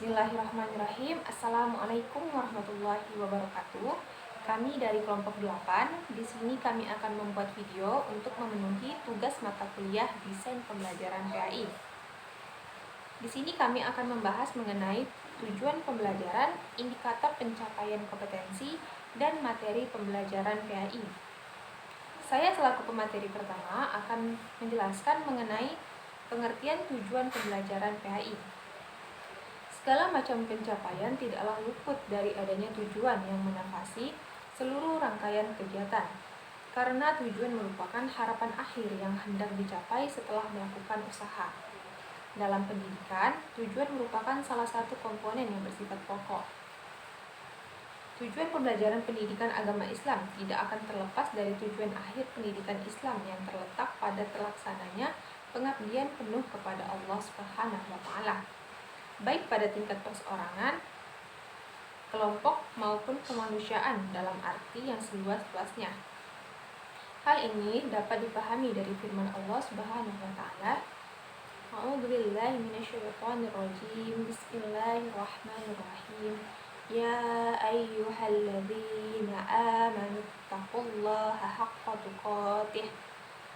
Bismillahirrahmanirrahim. Assalamualaikum warahmatullahi wabarakatuh. Kami dari kelompok 8. Di sini kami akan membuat video untuk memenuhi tugas mata kuliah Desain Pembelajaran PAI. Di sini kami akan membahas mengenai tujuan pembelajaran, indikator pencapaian kompetensi, dan materi pembelajaran PAI. Saya selaku pemateri pertama akan menjelaskan mengenai pengertian tujuan pembelajaran PAI. Segala macam pencapaian tidaklah luput dari adanya tujuan yang menafasi seluruh rangkaian kegiatan, karena tujuan merupakan harapan akhir yang hendak dicapai setelah melakukan usaha. Dalam pendidikan, tujuan merupakan salah satu komponen yang bersifat pokok. Tujuan pembelajaran pendidikan agama Islam tidak akan terlepas dari tujuan akhir pendidikan Islam yang terletak pada terlaksananya pengabdian penuh kepada Allah Subhanahu wa Ta'ala, baik pada tingkat perseorangan, kelompok maupun kemanusiaan dalam arti yang seluas-luasnya. Hal ini dapat dipahami dari firman Allah Subhanahu wa Ta'ala, A'udzubillahi minasyaitonirrajim. Bismillahirrahmanirrahim. Ya ayyuhalladzina amanu taqullaha haqqa tuqatih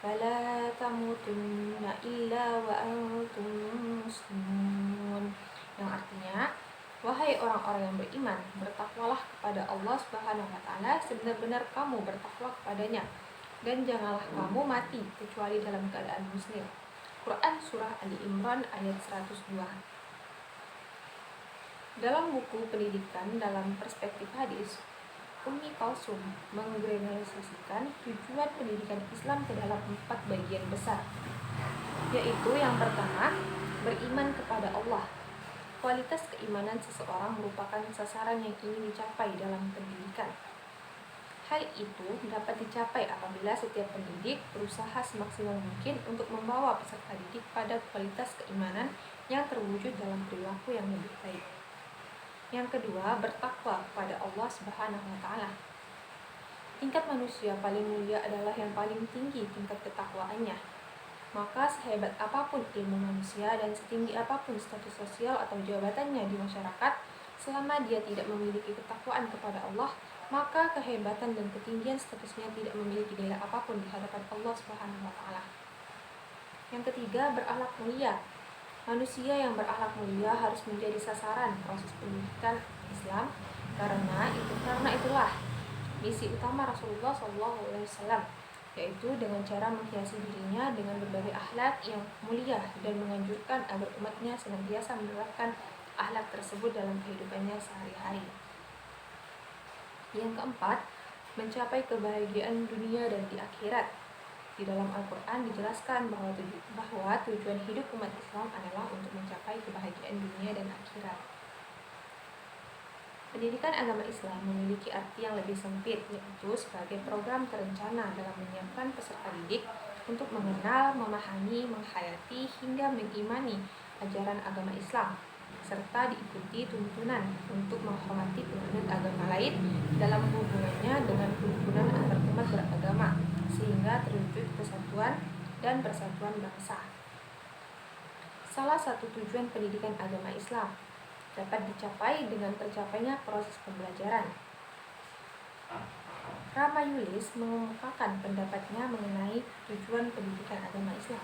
wa la tamutunna illa wa antum muslimun. Yang artinya, wahai orang-orang yang beriman, bertakwalah kepada Allah Subhanahu wa Ta'ala sebenar-benar kamu bertakwa kepadanya, dan janganlah kamu mati kecuali dalam keadaan muslim. Quran Surah Ali Imran ayat 102. Dalam buku pendidikan dalam perspektif hadis, Ummi Kalsum menggeneralisasikan tujuan pendidikan Islam ke dalam 4 bagian besar, yaitu yang pertama, beriman kepada Allah. Kualitas keimanan seseorang merupakan sasaran yang ingin dicapai dalam pendidikan. Hal itu dapat dicapai apabila setiap pendidik berusaha semaksimal mungkin untuk membawa peserta didik pada kualitas keimanan yang terwujud dalam perilaku yang lebih baik. Yang kedua, bertakwa kepada Allah Subhanahu wa Ta'ala. Tingkat manusia paling mulia adalah yang paling tinggi tingkat ketakwaannya. Maka sehebat apapun ilmu manusia dan setinggi apapun status sosial atau jabatannya di masyarakat, selama dia tidak memiliki ketakwaan kepada Allah, maka kehebatan dan ketinggian statusnya tidak memiliki nilai apapun di hadapan Allah Subhanahu wa Ta'ala. Yang ketiga, berakhlak mulia. Manusia yang berakhlak mulia harus menjadi sasaran proses pendidikan Islam, karena itulah misi utama Rasulullah SAW, yaitu dengan cara menghiasi dirinya dengan berbagai akhlak yang mulia dan menganjurkan agar umatnya senantiasa menerapkan akhlak tersebut dalam kehidupannya sehari-hari. Yang keempat, mencapai kebahagiaan dunia dan di akhirat. Di dalam Al-Quran dijelaskan bahwa tujuan hidup umat Islam adalah untuk mencapai kebahagiaan dunia dan akhirat. Pendidikan agama Islam memiliki arti yang lebih sempit, yaitu sebagai program terencana dalam menyiapkan peserta didik untuk mengenal, memahami, menghayati, hingga mengimani ajaran agama Islam, serta diikuti tuntunan untuk menghormati penganut agama lain dalam hubungannya dengan kerukunan antar umat beragama, sehingga terwujud kesatuan dan persatuan bangsa. Salah satu tujuan pendidikan agama Islam dapat dicapai dengan tercapainya proses pembelajaran. Rama Yulis mengemukakan pendapatnya mengenai tujuan pendidikan agama Islam,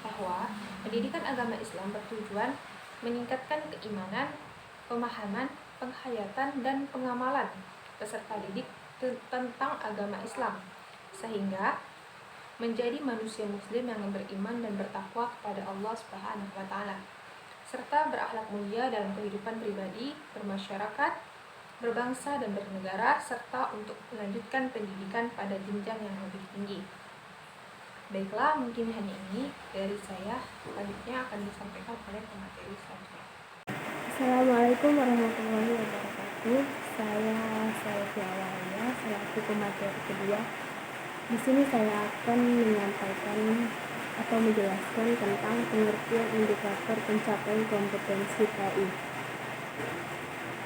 bahwa pendidikan agama Islam bertujuan meningkatkan keimanan, pemahaman, penghayatan, dan pengamalan peserta didik tentang agama Islam, sehingga menjadi manusia muslim yang beriman dan bertakwa kepada Allah Subhanahu wa Ta'ala, serta berakhlak mulia dalam kehidupan pribadi, bermasyarakat, berbangsa, dan bernegara, serta untuk melanjutkan pendidikan pada jenjang yang lebih tinggi. Baiklah, mungkin hanya ini dari saya. Selanjutnya akan disampaikan oleh pemateri selanjutnya. Assalamualaikum warahmatullahi wabarakatuh. Saya Sylvia Wahya, selaku pemateri kedua. Di sini saya akan menyampaikan atau menjelaskan tentang pengertian indikator pencapaian kompetensi PAI.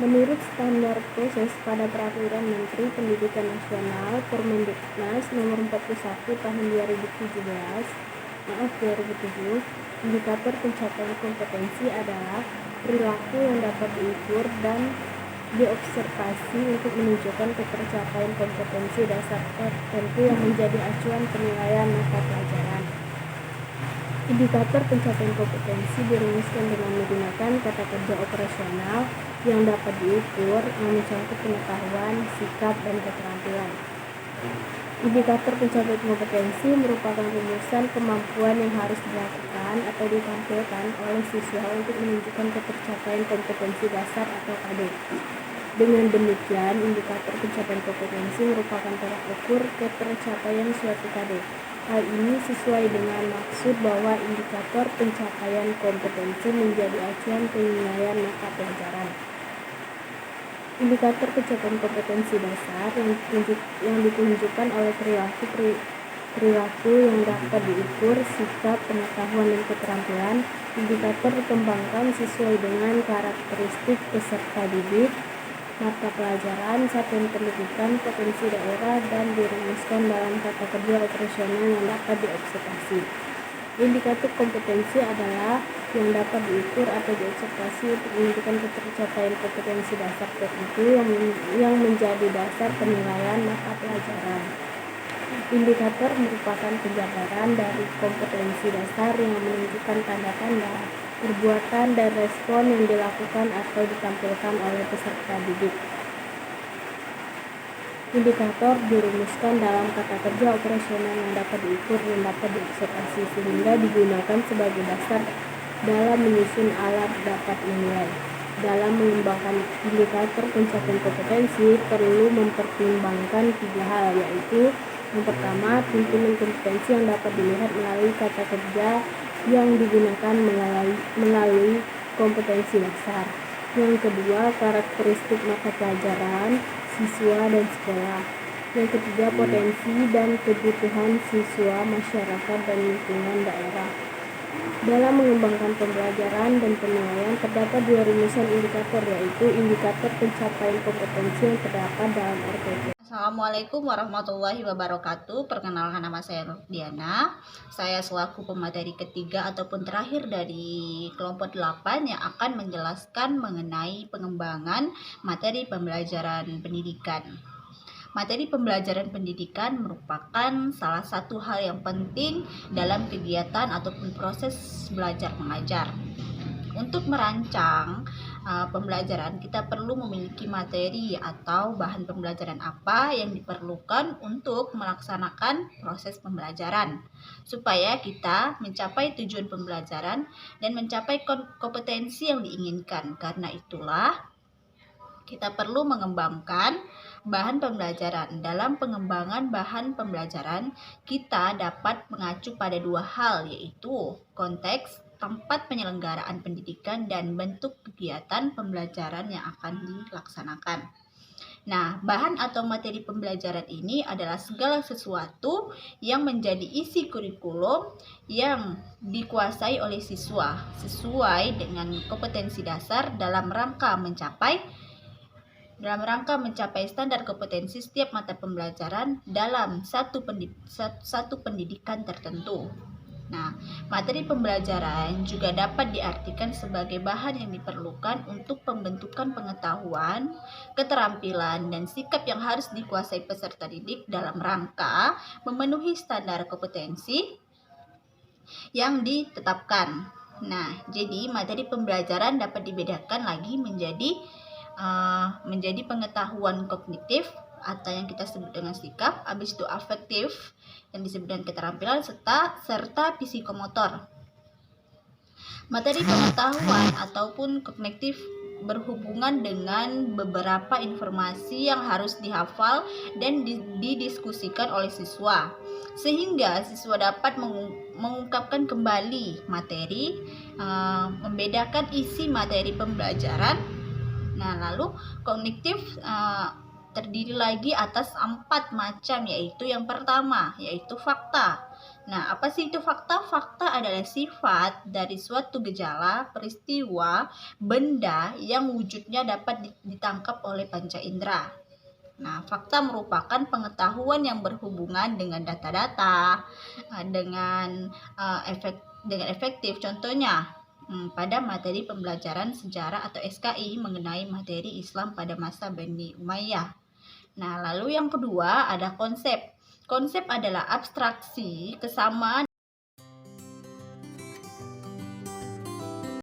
Menurut standar proses pada Peraturan Menteri Pendidikan Nasional Permendiknas Nomor 41 Tahun 2007, indikator pencapaian kompetensi adalah perilaku yang dapat diukur dan diobservasi untuk menunjukkan ketercapaian kompetensi dasar tertentu yang menjadi acuan penilaian mata pelajaran. Indikator pencapaian kompetensi dirumuskan dengan menggunakan kata kerja operasional yang dapat diukur yang mencakup pengetahuan, sikap, dan keterampilan. Indikator pencapaian kompetensi merupakan rumusan kemampuan yang harus dilakukan atau ditampilkan oleh siswa untuk menunjukkan ketercapaian kompetensi dasar atau KD. Dengan demikian, indikator pencapaian kompetensi merupakan tolak ukur ketercapaian suatu KD. Hal ini sesuai dengan maksud bahwa indikator pencapaian kompetensi menjadi acuan penilaian mata pelajaran. Indikator pencapaian kompetensi dasar yang ditunjukkan oleh perilaku yang dapat diukur, sikap, pengetahuan, dan keterampilan. Indikator dikembangkan sesuai dengan karakteristik peserta didik, mata pelajaran, satuan pendidikan, potensi daerah, dan dirumuskan dalam tata kerja operasional yang dapat diobservasi. Indikator kompetensi adalah yang dapat diukur atau diobservasi untuk menunjukkan ketercapaian kompetensi dasar tertentu yang menjadi dasar penilaian mata pelajaran. Indikator merupakan penjabaran dari kompetensi dasar yang menunjukkan tanda-tanda, perbuatan, dan respon yang dilakukan atau ditampilkan oleh peserta didik. Indikator dirumuskan dalam kata kerja operasional yang dapat diukur dan dapat diobservasi sehingga digunakan sebagai dasar dalam menyusun alat dapat menilai. Dalam mengembangkan indikator pencapaian kompetensi perlu mempertimbangkan 3 hal, yaitu yang pertama, tuntunan kompetensi yang dapat dilihat melalui kata kerja yang digunakan melalui kompetensi dasar. Yang kedua, karakteristik mata pelajaran siswa dan sekolah. Yang ketiga, potensi dan kebutuhan siswa, masyarakat, dan lingkungan daerah. Dalam mengembangkan pembelajaran dan penilaian terdapat 2 rumusan indikator, yaitu indikator pencapaian kompetensi yang terdapat dalam RPP. Assalamualaikum warahmatullahi wabarakatuh. Perkenalkan, nama saya Nurdiana. Saya selaku pemateri ketiga ataupun terakhir dari kelompok 8 yang akan menjelaskan mengenai pengembangan materi pembelajaran pendidikan. Materi pembelajaran pendidikan merupakan salah satu hal yang penting dalam kegiatan ataupun proses belajar mengajar. Untuk merancang pembelajaran, kita perlu memiliki materi atau bahan pembelajaran apa yang diperlukan untuk melaksanakan proses pembelajaran, supaya kita mencapai tujuan pembelajaran dan mencapai kompetensi yang diinginkan. Karena itulah kita perlu mengembangkan bahan pembelajaran. Dalam pengembangan bahan pembelajaran, kita dapat mengacu pada 2 hal, yaitu konteks, tempat penyelenggaraan pendidikan, dan bentuk kegiatan pembelajaran yang akan dilaksanakan. Nah, bahan atau materi pembelajaran ini adalah segala sesuatu yang menjadi isi kurikulum yang dikuasai oleh siswa sesuai dengan kompetensi dasar dalam rangka mencapai standar kompetensi setiap mata pembelajaran dalam satu pendidikan tertentu. Nah, materi pembelajaran juga dapat diartikan sebagai bahan yang diperlukan untuk pembentukan pengetahuan, keterampilan, dan sikap yang harus dikuasai peserta didik dalam rangka memenuhi standar kompetensi yang ditetapkan. Nah, jadi materi pembelajaran dapat dibedakan lagi menjadi pengetahuan kognitif atau yang kita sebut dengan sikap, habis itu afektif yang disebut dengan keterampilan, serta psikomotor. Materi pengetahuan ataupun kognitif berhubungan dengan beberapa informasi yang harus dihafal dan didiskusikan oleh siswa, sehingga siswa dapat mengungkapkan kembali materi, membedakan isi materi pembelajaran. Nah, lalu kognitif terdiri lagi atas 4 macam, yaitu yang pertama, yaitu fakta. Nah, apa sih itu fakta? Fakta adalah sifat dari suatu gejala, peristiwa, benda yang wujudnya dapat ditangkap oleh panca indera. Nah, fakta merupakan pengetahuan yang berhubungan dengan data-data, dengan efektif. Contohnya, pada materi pembelajaran sejarah atau SKI mengenai materi Islam pada masa Bani Umayyah. Nah, lalu yang kedua ada konsep. Konsep adalah abstraksi kesamaan